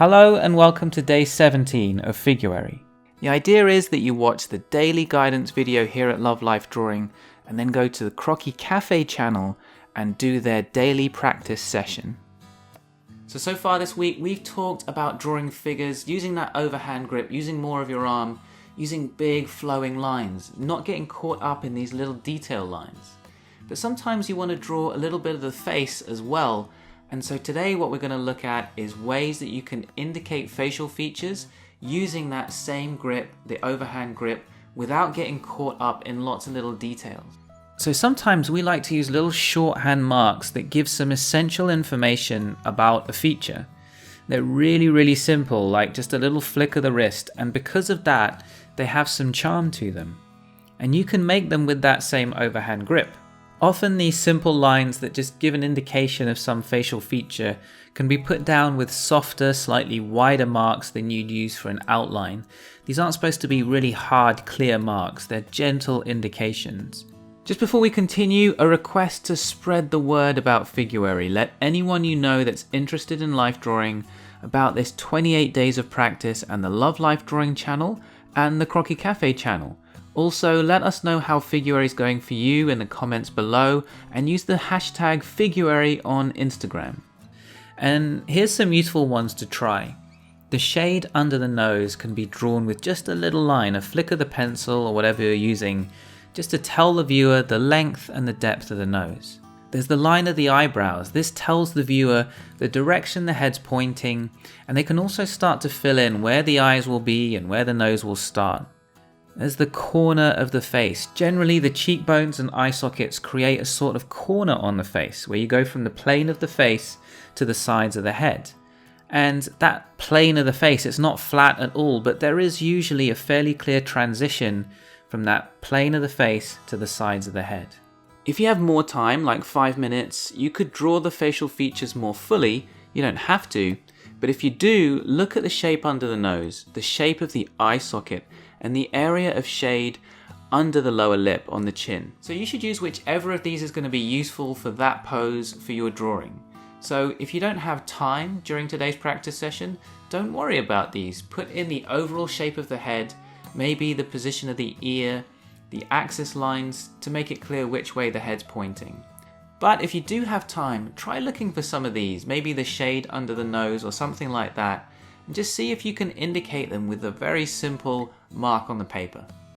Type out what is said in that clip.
Hello and welcome to day 17 of Figuary. The idea is that you watch the daily guidance video here at Love Life Drawing and then go to the Croquis Cafe channel and do their daily practice session. So far this week we've talked about drawing figures, using that overhand grip, using more of your arm, using big flowing lines, not getting caught up in these little detail lines. But sometimes you want to draw a little bit of the face as well. And so today what we're going to look at is ways that you can indicate facial features using that same grip, the overhand grip, without getting caught up in lots of little details. So sometimes we like to use little shorthand marks that give some essential information about a feature. They're really simple, like just a little flick of the wrist, and because of that, they have some charm to them. And you can make them with that same overhand grip. Often these simple lines that just give an indication of some facial feature can be put down with softer, slightly wider marks than you'd use for an outline. These aren't supposed to be really hard, clear marks, they're gentle indications. Just before we continue, a request to spread the word about Figuary. Let anyone you know that's interested in life drawing about this 28 days of practice and the Love Life Drawing channel and the Croquis Cafe channel. Also, let us know how Figuary is going for you in the comments below and use the hashtag Figuary on Instagram. And here's some useful ones to try. The shade under the nose can be drawn with just a little line, a flick of the pencil or whatever you're using, just to tell the viewer the length and the depth of the nose. There's the line of the eyebrows. This tells the viewer the direction the head's pointing, and they can also start to fill in where the eyes will be and where the nose will start. There's the corner of the face. Generally, the cheekbones and eye sockets create a sort of corner on the face where you go from the plane of the face to the sides of the head. And that plane of the face, it's not flat at all, but there is usually a fairly clear transition from that plane of the face to the sides of the head. If you have more time, like 5 minutes, you could draw the facial features more fully. You don't have to, but if you do, look at the shape under the nose, the shape of the eye socket, and the area of shade under the lower lip on the chin. So you should use whichever of these is going to be useful for that pose for your drawing. So if you don't have time during today's practice session, don't worry about these. Put in the overall shape of the head, maybe the position of the ear, the axis lines to make it clear which way the head's pointing. But if you do have time, try looking for some of these, maybe the shade under the nose or something like that, and just see if you can indicate them with a very simple mark on the paper.